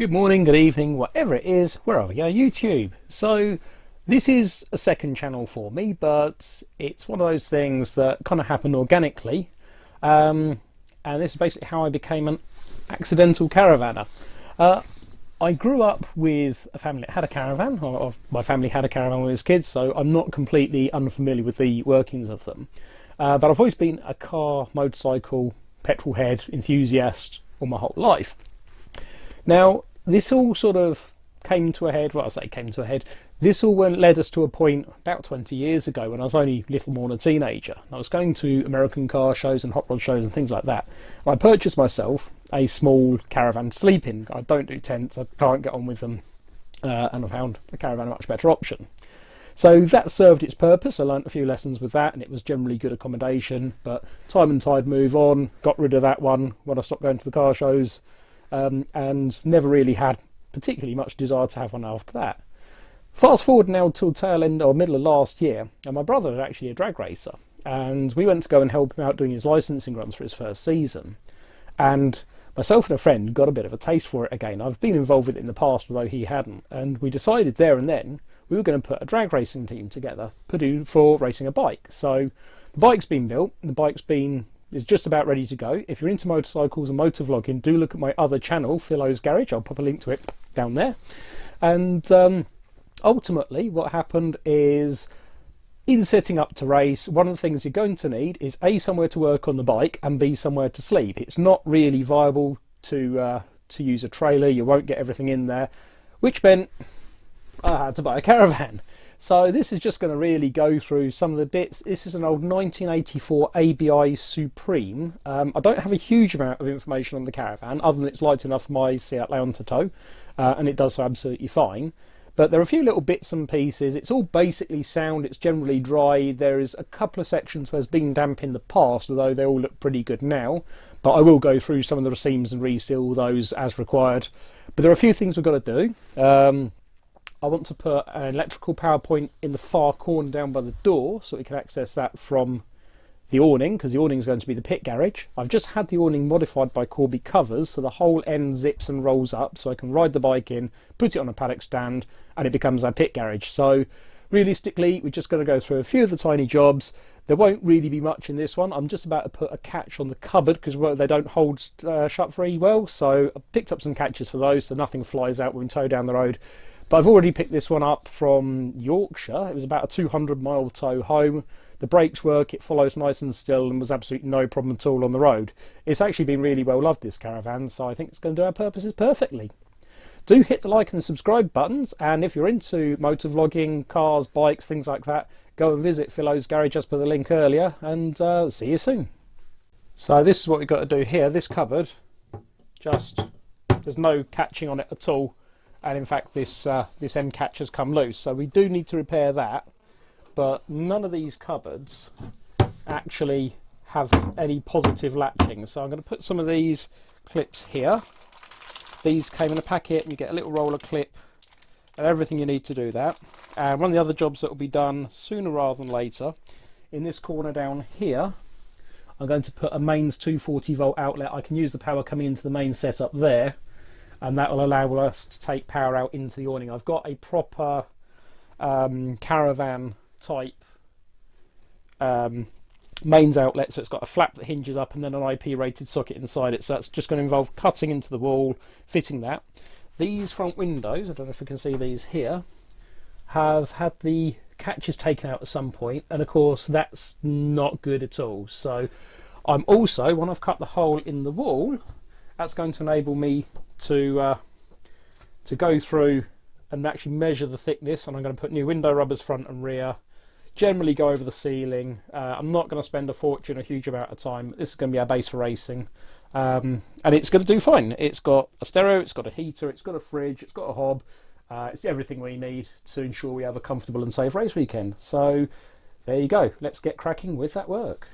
Good morning, good evening, whatever it is, wherever you are, YouTube. So this is a second channel for me, but it's one of those things that kind of happened organically. And this is basically how I became an accidental caravanner. I grew up with a family that had a caravan, or my family had a caravan with its kids, so I'm not completely unfamiliar with the workings of them. But I've always been a car, motorcycle, petrol head enthusiast all my whole life. Now, this all sort of came to a head, well, I say came to a head, this all led us to a point about 20 years ago when I was only little more than a teenager. I was going to American car shows and hot rod shows and things like that. And I purchased myself a small caravan to sleep in. I don't do tents, I can't get on with them, and I found a caravan a much better option. So that served its purpose. I learnt a few lessons with that, and it was generally good accommodation, but time and tide move on, got rid of that one when I stopped going to the car shows. And never really had particularly much desire to have one after that. Fast forward now till tail end or middle of last year, and my brother had actually a drag racer, and we went to go and help him out doing his licensing runs for his first season. And myself and a friend got a bit of a taste for it again. I've been involved with it in the past, although he hadn't, and we decided there and then we were going to put a drag racing team together for racing a bike. So the bike's been built, is just about ready to go. If you're into motorcycles and motor vlogging, do look at my other channel, Philo's Garage. I'll pop a link to it down there. And ultimately what happened is, in setting up to race, one of the things you're going to need is A, somewhere to work on the bike, and B, somewhere to sleep. It's not really viable to use a trailer. You won't get everything in there, which meant I had to buy a caravan. So this is just going to really go through some of the bits. This is an old 1984 ABI Supreme. I don't have a huge amount of information on the caravan, other than it's light enough for my Seat Leon to tow, and it does so absolutely fine. But there are a few little bits and pieces. It's all basically sound, it's generally dry. There is a couple of sections where it's been damp in the past, although they all look pretty good now. But I will go through some of the seams and reseal those as required. But there are a few things we've got to do. I want to put an electrical power point in the far corner down by the door so we can access that from the awning, because the awning is going to be the pit garage. I've just had the awning modified by Corby Covers, so the whole end zips and rolls up so I can ride the bike in, put it on a paddock stand, and it becomes our pit garage. So realistically, we're just going to go through a few of the tiny jobs. There won't really be much in this one. I'm just about to put a catch on the cupboard because they don't hold shut very well, so I picked up some catches for those so nothing flies out when we tow down the road. But I've already picked this one up from Yorkshire. It was about a 200-mile tow home. The brakes work, it follows nice and still, and was absolutely no problem at all on the road. It's actually been really well loved, this caravan, so I think it's going to do our purposes perfectly. Do hit the like and subscribe buttons, and if you're into motor vlogging, cars, bikes, things like that, go and visit Philo's Garage as per the link earlier, and see you soon. So this is what we've got to do here. This cupboard, there's no catching on it at all. And in fact this end catch has come loose, so we do need to repair that, but none of these cupboards actually have any positive latching, so I'm going to put some of these clips here. These came in a packet, and you get a little roller clip and everything you need to do that. And one of the other jobs that will be done sooner rather than later, in this corner down here, I'm going to put a mains 240 volt outlet. I can use the power coming into the main setup there, and that will allow us to take power out into the awning. I've got a proper caravan type mains outlet, so it's got a flap that hinges up and then an IP rated socket inside it, so that's just going to involve cutting into the wall, fitting that. These front windows, I don't know if you can see these here, have had the catches taken out at some point, and of course that's not good at all. So I'm also, when I've cut the hole in the wall, that's going to enable me to go through and actually measure the thickness, and I'm going to put new window rubbers front and rear, generally go over the ceiling. I'm not going to spend a fortune, a huge amount of time. This is going to be our base for racing, and it's going to do fine. It's got a stereo, it's got a heater, it's got a fridge, it's got a hob, it's everything we need to ensure we have a comfortable and safe race weekend. So there you go, let's get cracking with that work.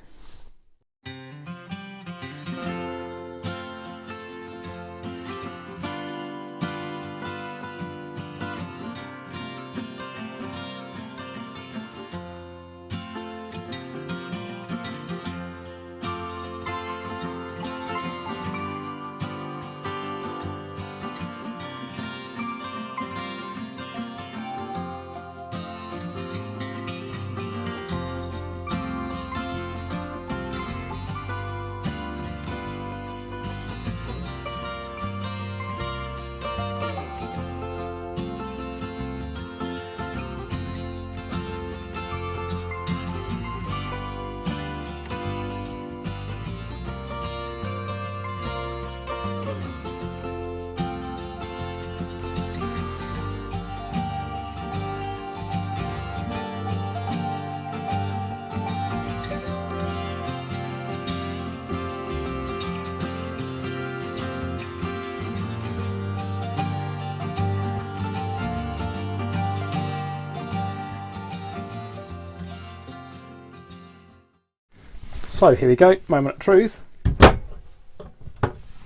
So here we go, moment of truth.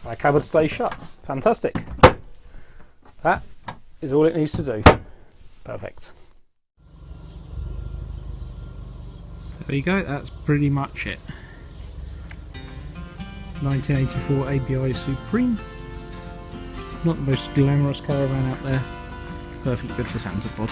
My cupboard stays shut. Fantastic. That is all it needs to do. Perfect. There you go, that's pretty much it. 1984 ABI Supreme. Not the most glamorous caravan out there. Perfectly good for Santa Pod.